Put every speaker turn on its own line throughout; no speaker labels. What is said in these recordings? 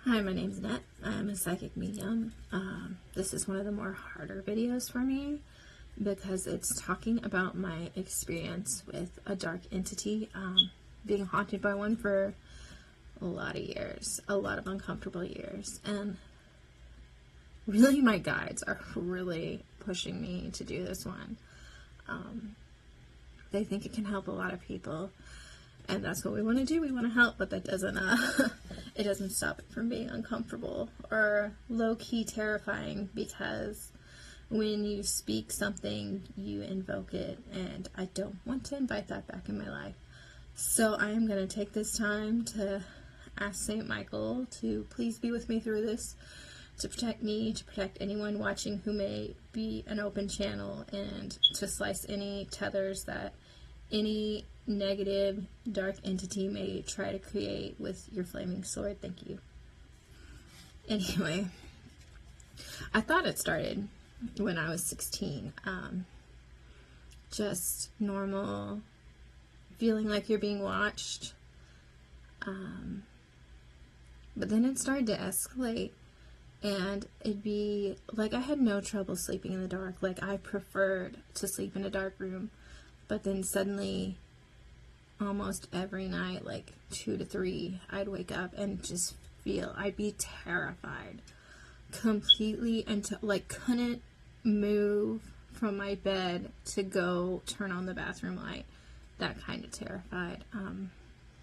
Hi, my name's Annette. I'm a psychic medium. This is one of the more harder videos for me because it's talking about my experience with a dark entity, being haunted by one for a lot of years, a lot of uncomfortable years, and really my guides are really pushing me to do this one. They think it can help a lot of people, and that's what we want to do. We want to help, but that doesn't it doesn't stop it from being uncomfortable or low-key terrifying, because when you speak something, you invoke it, and I don't want to invite that back in my life. So I am going to take this time to ask St. Michael to please be with me through this, to protect me, to protect anyone watching who may be an open channel, and to slice any tethers that any negative dark entity may try to create with your flaming sword. Thank you. Anyway, I thought it started when I was 16. Just normal, feeling like you're being watched. But then it started to escalate, and it'd be like I had no trouble sleeping in the dark. Like, I preferred to sleep in a dark room. But then suddenly, almost every night, like 2 to 3, I'd wake up and just feel, I'd be terrified completely, and like couldn't move from my bed to go turn on the bathroom light. That kind of terrified.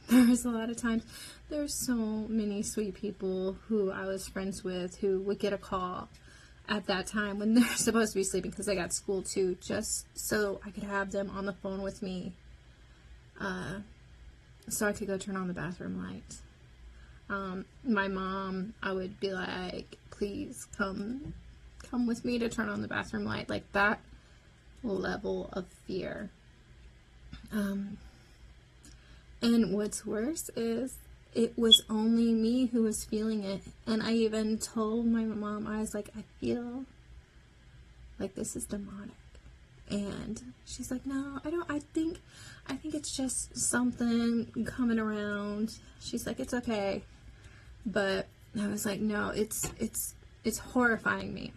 There was a lot of times, there's so many sweet people who I was friends with who would get a call at that time when they're supposed to be sleeping, because I got school too, just so I could have them on the phone with me, so I could go turn on the bathroom light. My mom, I would be like, please come with me to turn on the bathroom light, like that level of fear. And what's worse is it was only me who was feeling it. And I even told my mom, I was like, I feel like this is demonic. And she's like, no, I think it's just something coming around. She's like, it's okay. But I was like, no, it's horrifying me.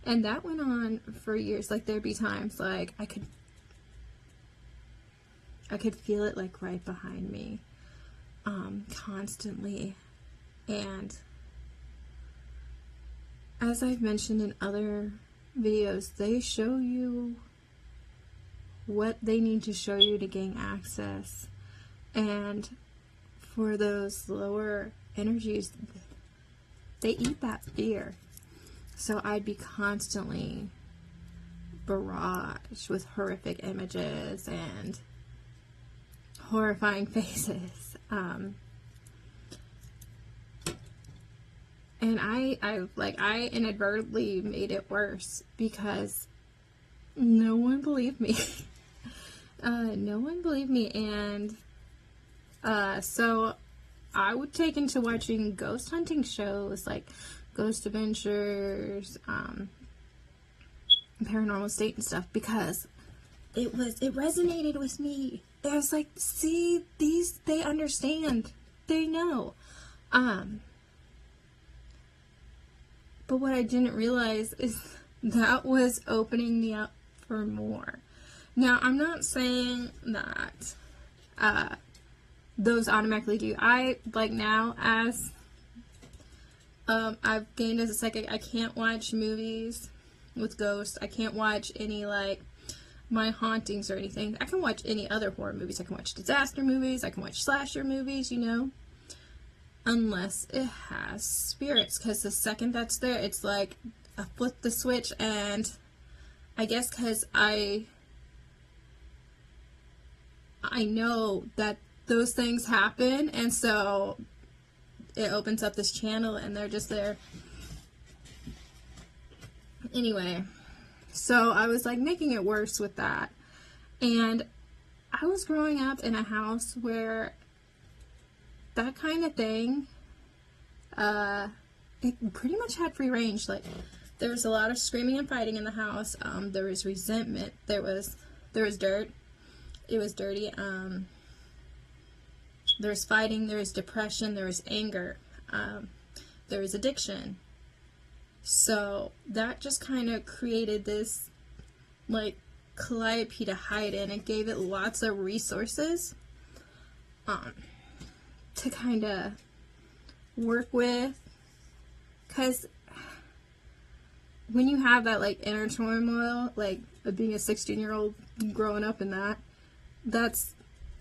And that went on for years. Like, there'd be times like I could feel it like right behind me. Constantly. And as I've mentioned in other videos, they show you what they need to show you to gain access. And for those lower energies, they eat that fear. So I'd be constantly barraged with horrific images and horrifying faces. And I inadvertently made it worse because no one believed me. No one believed me. And so I would take into watching ghost hunting shows like Ghost Adventures, Paranormal State and stuff, because it resonated with me. I was like, see, they understand, they know. But what I didn't realize is that was opening me up for more. Now, I'm not saying that those automatically do. I, like, now, as I've gained as a psychic, I can't watch movies with ghosts. I can't watch any, like, my hauntings or anything. I can watch any other horror movies. I can watch disaster movies. I can watch slasher movies, you know. Unless it has spirits. Because the second that's there, it's like I flip the switch. And I guess because I know that those things happen. And so it opens up this channel and they're just there. Anyway. So I was like making it worse with that. And I was growing up in a house where that kind of thing, it pretty much had free range. Like, there was a lot of screaming and fighting in the house. There was resentment. There was dirt. It was dirty. There was fighting. There was depression. There was anger. There was addiction. So that just kind of created this, like, calliope to hide in. It gave it lots of resources to kind of work with. Because when you have that, like, inner turmoil, like, of being a 16-year-old growing up in that, that's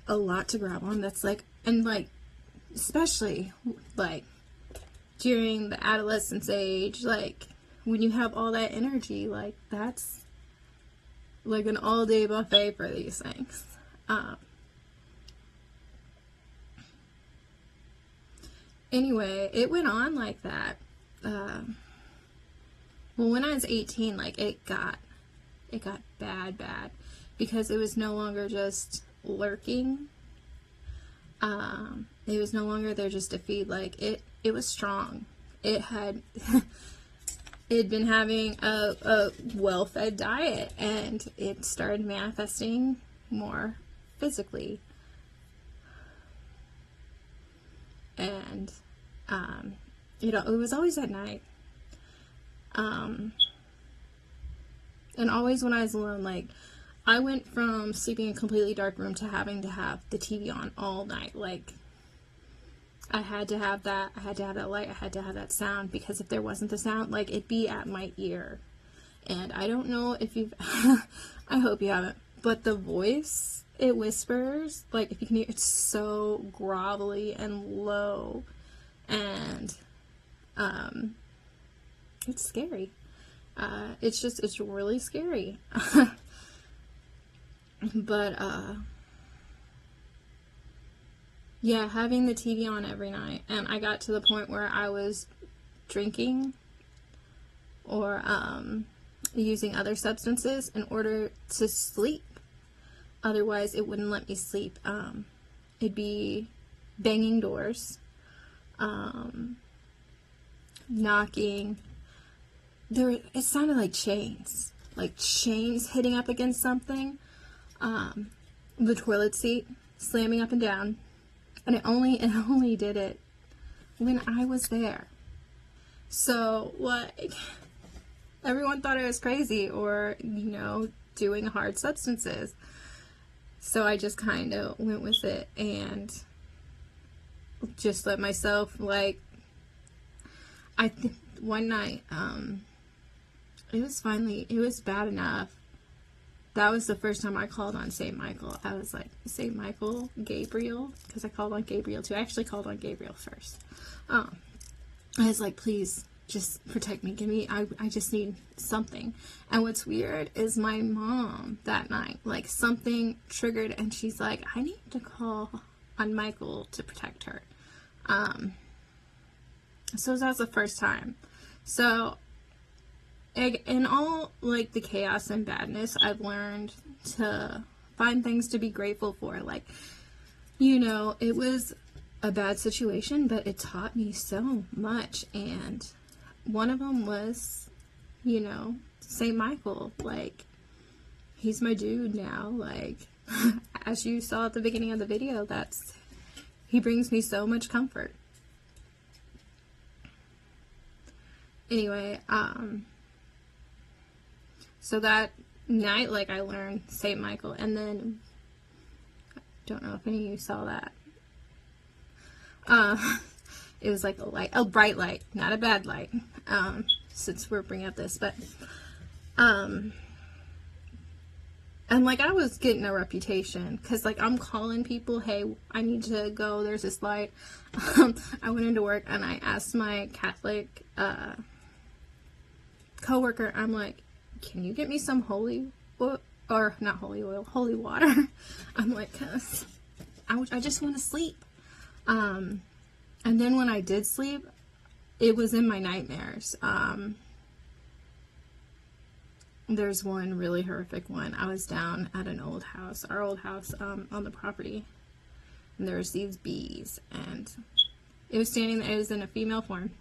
a lot to grab on. That's, like, and, like, especially, like, during the adolescence age, like, when you have all that energy, like, that's, like, an all-day buffet for these things. Anyway, it went on like that. Well, when I was 18, like, it got bad, because it was no longer just lurking. It was no longer there just to feed. Like, it was strong. It had it'd been having a well-fed diet, and it started manifesting more physically. And it was always at night. And always when I was alone, like, I went from sleeping in a completely dark room to having to have the TV on all night. Like, I had to have that. I had to have that light. I had to have that sound, because if there wasn't the sound, like, it'd be at my ear. And I don't know if you've, I hope you haven't, but the voice it whispers, like, if you can hear, it's so grovelly and low, and it's scary. It's really scary. But yeah, having the TV on every night, and I got to the point where I was drinking or using other substances in order to sleep. Otherwise, it wouldn't let me sleep. It'd be banging doors, knocking. It sounded like chains hitting up against something. The toilet seat slamming up and down, and it only did it when I was there. So, like, everyone thought I was crazy, or, doing hard substances. So I just kind of went with it and just let myself, like, one night, it was bad enough. That was the first time I called on St. Michael. I was like, St. Michael, Gabriel, because I called on Gabriel too. I actually called on Gabriel first. I was like, please, just protect me. I just need something. And what's weird is my mom that night, like, something triggered, and she's like, I need to call on Michael to protect her. So that was the first time. So in all, like, the chaos and badness, I've learned to find things to be grateful for. Like, it was a bad situation, but it taught me so much. And one of them was, St. Michael. Like, he's my dude now. Like, as you saw at the beginning of the video, he brings me so much comfort. Anyway, so that night, like, I learned St. Michael, and then, I don't know if any of you saw that. It was like a bright light, not a bad light, since we're bringing up this, but, and, like, I was getting a reputation, because, like, I'm calling people, hey, I need to go, there's this light. I went into work, and I asked my Catholic, co-worker, I'm like, can you get me some holy oil, or not holy oil, holy water? I'm like, 'cause I just want to sleep. And then when I did sleep, it was in my nightmares. There's one really horrific one. I was down at our old house, on the property, and there was these bees, and it was in a female form.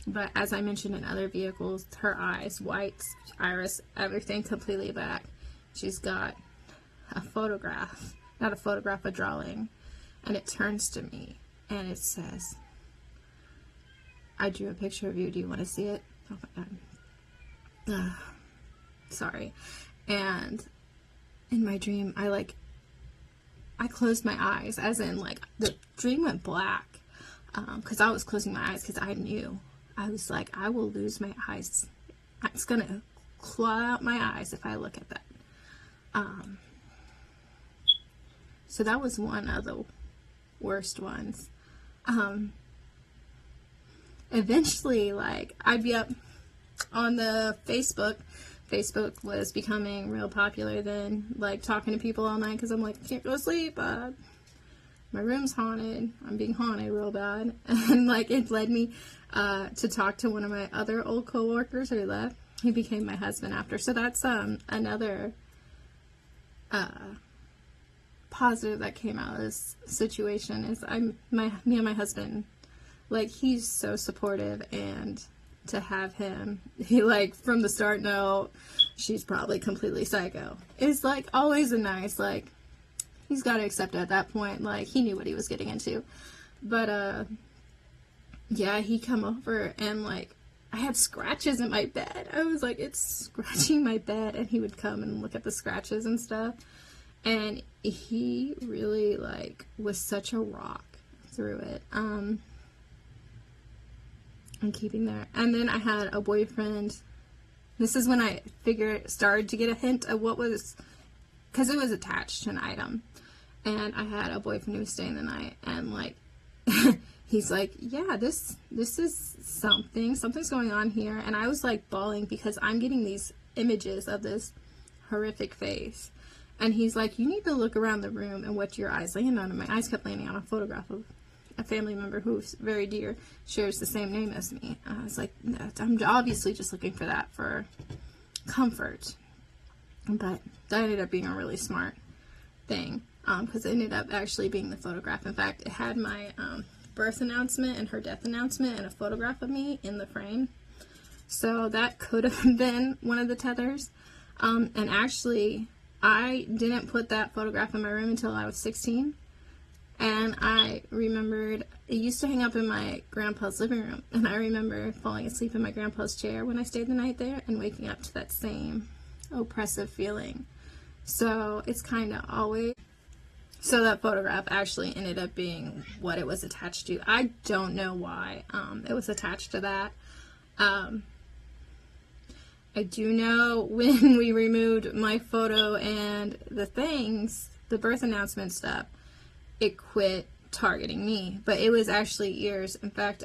But as I mentioned in other vehicles, her eyes, white, iris, everything completely black. She's got a drawing, and it turns to me, and it says, I drew a picture of you. Do you want to see it? Oh my God. Sorry. And in my dream, I closed my eyes, as in, like, the dream went black, because I was closing my eyes because I knew. I was like, I will lose my eyes. It's going to claw out my eyes if I look at that. So that was one of the worst ones. Eventually, like, I'd be up on the Facebook. Facebook was becoming real popular then, like, talking to people all night, because I'm like, I can't go to sleep, my room's haunted, I'm being haunted real bad, and, like, it led me, to talk to one of my other old coworkers who left. He became my husband after, so that's, another, positive that came out of this situation, is me and my husband, like, he's so supportive, and to have him, he, like, from the start, no, she's probably completely psycho. It's, like, always a nice, like, he's got to accept it at that point, like, he knew what he was getting into. But, yeah, he come over, and, like, I had scratches in my bed. I was like, it's scratching my bed, and he would come and look at the scratches and stuff, and he really, like, was such a rock through it. And keeping there. And then I had a boyfriend. This is when I started to get a hint of what was, because it was attached to an item. And I had a boyfriend who was staying the night, and, like, he's like, yeah, this is something's going on here. And I was, like, bawling because I'm getting these images of this horrific face. And he's like, you need to look around the room and what your eyes land on. And my eyes kept landing on a photograph of a family member who's very dear, shares the same name as me. I was like, I'm obviously just looking for that for comfort. But that ended up being a really smart thing, because it ended up actually being the photograph. In fact, it had my birth announcement and her death announcement and a photograph of me in the frame. So that could have been one of the tethers. And actually, I didn't put that photograph in my room until I was 16. And I remembered, it used to hang up in my grandpa's living room, and I remember falling asleep in my grandpa's chair when I stayed the night there and waking up to that same oppressive feeling. So it's kind of always, so that photograph actually ended up being what it was attached to. I don't know why it was attached to that. I do know when we removed my photo and the things, the birth announcement stuff, it quit targeting me, but it was actually years. In fact,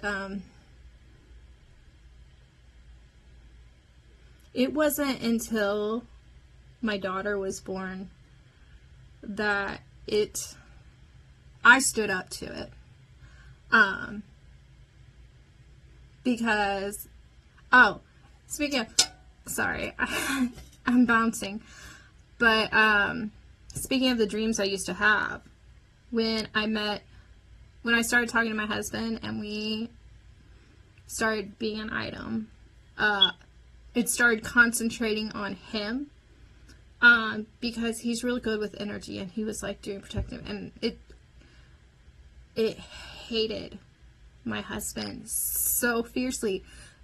it wasn't until my daughter was born that I stood up to it. Because, speaking of, sorry, I'm bouncing, but, speaking of the dreams I used to have, when I started talking to my husband and we started being an item, it started concentrating on him, because he's really good with energy, and he was, like, doing protective, and it hated my husband so fiercely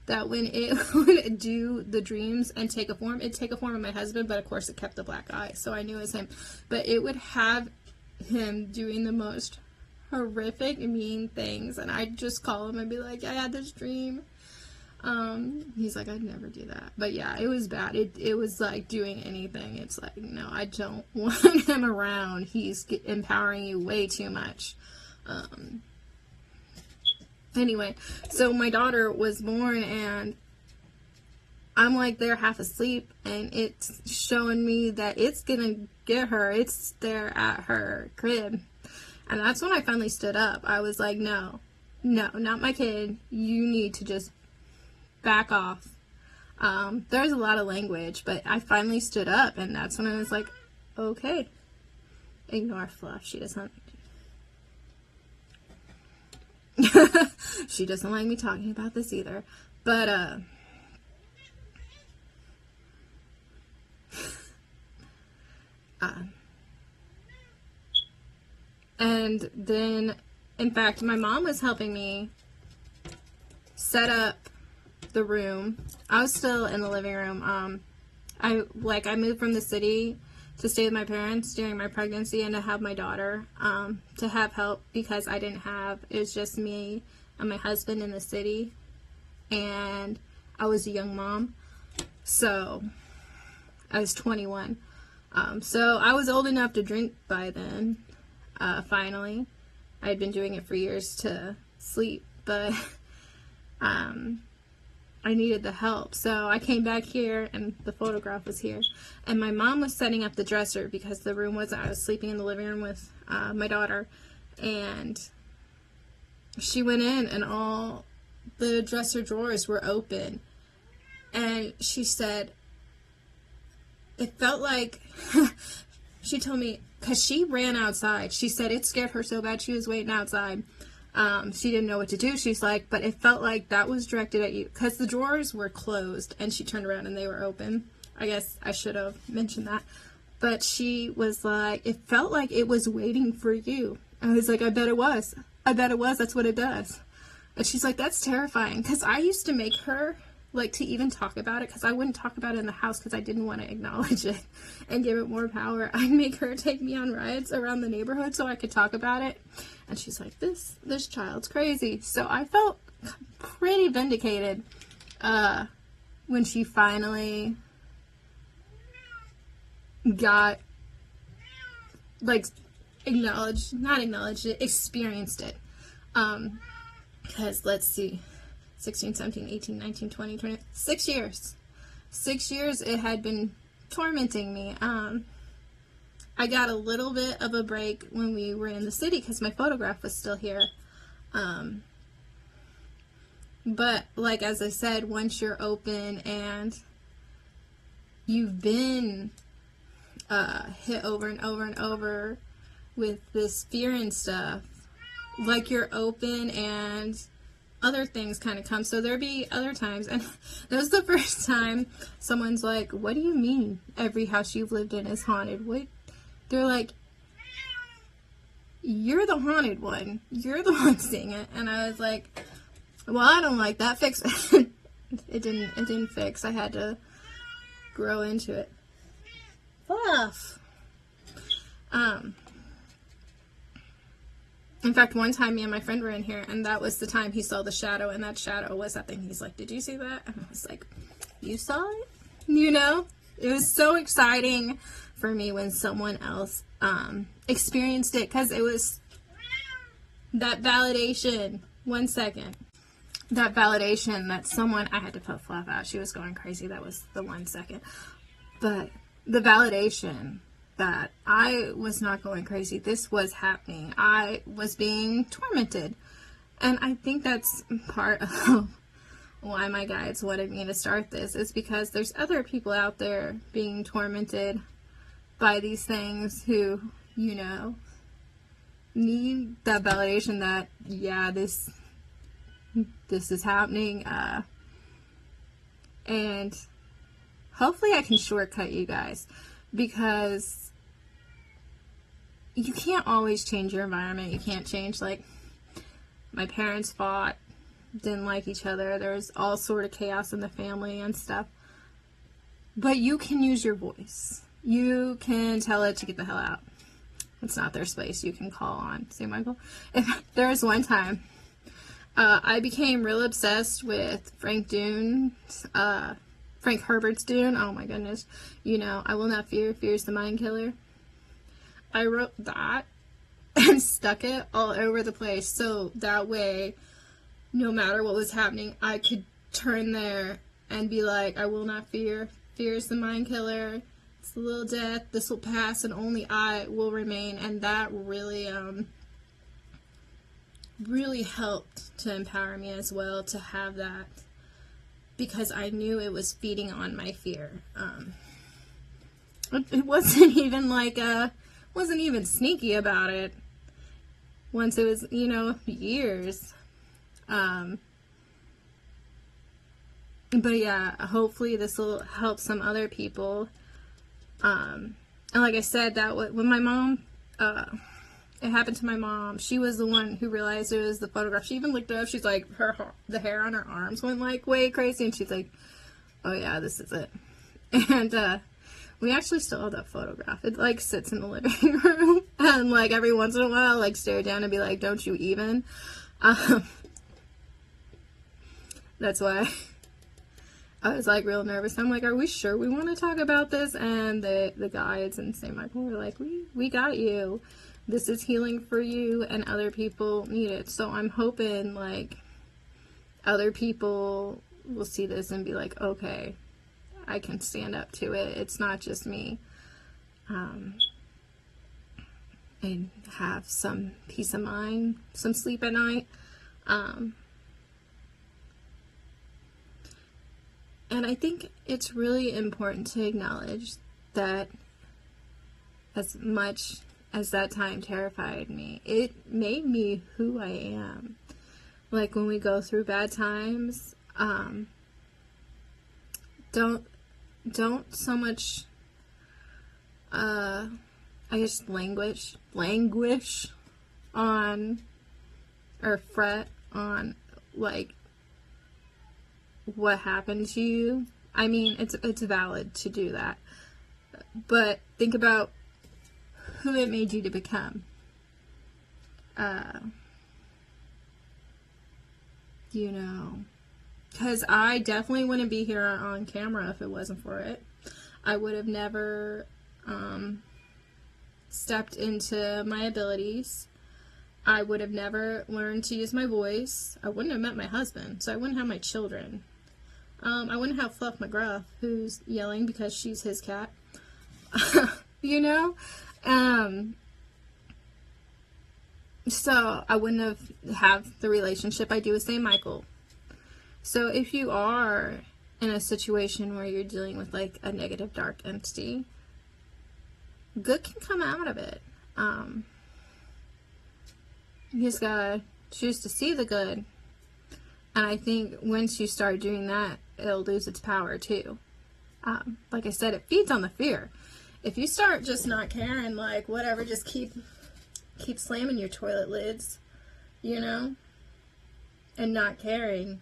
that when it would do the dreams and take a form, it'd take a form of my husband, but of course it kept the black eye, so I knew it was him. But it would have him doing the most horrific, mean things, and I'd just call him and be like, I had this dream. He's like, I'd never do that. But yeah, it was bad. It was like doing anything. It's like, no, I don't want him around. He's empowering you way too much. Anyway, so my daughter was born, and I'm like there half asleep, and it's showing me that it's gonna get her. It's there at her crib. And that's when I finally stood up. I was like, no, not my kid. You need to just back off. There's a lot of language, but I finally stood up, and that's when I was like, okay. Ignore Fluff. She doesn't she doesn't like me talking about this either. But and then, in fact, my mom was helping me set up the room. I was still in the living room. I moved from the city to stay with my parents during my pregnancy and to have my daughter, to have help, because it was just me and my husband in the city, and I was a young mom, so I was 21. So I was old enough to drink by then, finally. I had been doing it for years to sleep, but I needed the help. So I came back here, and the photograph was here. And my mom was setting up the dresser because the room wasn't, I was sleeping in the living room with my daughter. And she went in, and all the dresser drawers were open. And she said, it felt like, she told me, because she ran outside. She said it scared her so bad she was waiting outside. She didn't know what to do. She's like, but it felt like that was directed at you, because the drawers were closed, and she turned around and they were open. I guess I should have mentioned that. But she was like, it felt like it was waiting for you. I was like, I bet it was. I bet it was. That's what it does. And she's like, that's terrifying. Because I used to make her, like, to even talk about it, because I wouldn't talk about it in the house because I didn't want to acknowledge it and give it more power. I'd make her take me on rides around the neighborhood so I could talk about it. And she's like, this child's crazy. So I felt pretty vindicated when she finally got, like, experienced it. Because, let's see, 16, 17, 18, 19, 20, 20, 6 years. 6 years it had been tormenting me. I got a little bit of a break when we were in the city because my photograph was still here. But, like, as I said, once you're open and you've been hit over and over and over with this fear and stuff, like, you're open and other things kind of come. So there'd be other times, and that was the first time someone's like, what do you mean every house you've lived in is haunted? What? They're like, you're the haunted one. You're the one seeing it. And I was like, well, I don't like that. Fix it. It didn't fix. I had to grow into it. Fluff. In fact, one time me and my friend were in here, and that was the time he saw the shadow, and that shadow was that thing. He's like, did you see that? And I was like, you saw it? You know? It was so exciting for me when someone else experienced it, because it was that validation. 1 second. That validation that someone, I had to put Fluff out. She was going crazy. That was the 1 second. But the validation that I was not going crazy. This was happening. I was being tormented. And I think that's part of why my guides wanted me to start this, is because there's other people out there being tormented by these things who, you know, need that validation that, yeah, this is happening. And hopefully I can shortcut you guys, because you can't always change your environment. You can't change, like, my parents fought, didn't like each other. There was all sort of chaos in the family and stuff. But you can use your voice. You can tell it to get the hell out. It's not their space. You can call on St. Michael. There was one time I became real obsessed with Frank Herbert's Dune. Oh my goodness. You know, I will not fear. Fear is the mind killer. I wrote that and stuck it all over the place, so that way, no matter what was happening, I could turn there and be like, I will not fear. Fear is the mind killer. It's the little death. This will pass, and only I will remain. And that really, really helped to empower me as well, to have that, because I knew it was feeding on my fear. It wasn't even like wasn't even sneaky about it. Once it was, you know, years. But yeah, hopefully this will help some other people. And like I said, that when my mom It happened to my mom. She was the one who realized it was the photograph. She even looked it up. She's like, the hair on her arms went like way crazy, and she's like, oh yeah, this is it. And we actually still have that photograph. It like sits in the living room, and like every once in a while I'll like stare down and be like, don't you even. That's why I was like real nervous. I'm like, are we sure we want to talk about this? And the guides in St. Michael were like, we got you. This is healing for you, and other people need it. So I'm hoping like other people will see this and be like, okay, I can stand up to it. It's not just me. And have some peace of mind, some sleep at night. And I think it's really important to acknowledge that as much as that time terrified me, it made me who I am. Like when we go through bad times, don't so much, I guess languish on, or fret on, like, what happened to you. I mean, it's valid to do that, but think about who it made you to become. You know, because I definitely wouldn't be here on camera if it wasn't for it. I would have never stepped into my abilities. I would have never learned to use my voice. I wouldn't have met my husband, so I wouldn't have my children. I wouldn't have Fluff McGruff, who's yelling because she's his cat. You know? So I wouldn't have the relationship I do with St. Michael. So if you are in a situation where you're dealing with like a negative dark entity, good can come out of it. You just gotta choose to see the good. And I think once you start doing that, it'll lose its power too. Like I said, it feeds on the fear. If you start just not caring, like whatever, just keep slamming your toilet lids, you know, and not caring,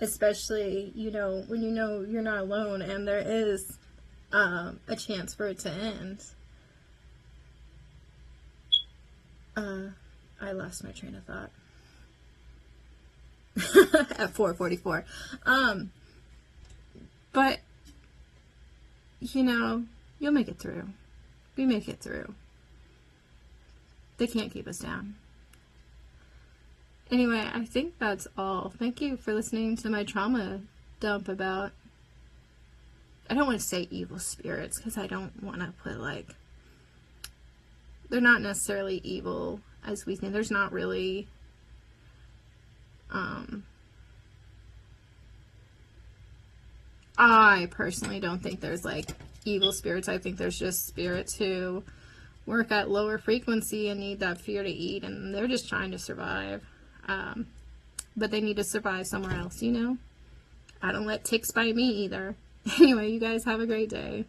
especially, you know, when you know you're not alone and there is a chance for it to end. I lost my train of thought at 4:44. But you know, you'll make it through. We make it through. They can't keep us down. Anyway, I think that's all. Thank you for listening to my trauma dump about, I don't want to say evil spirits, because I don't want to put like, they're not necessarily evil as we think. There's not really, I personally don't think there's like evil spirits. I think there's just spirits who work at lower frequency and need that fear to eat, and they're just trying to survive. But they need to survive somewhere else, you know? I don't let ticks bite me either. Anyway, you guys have a great day.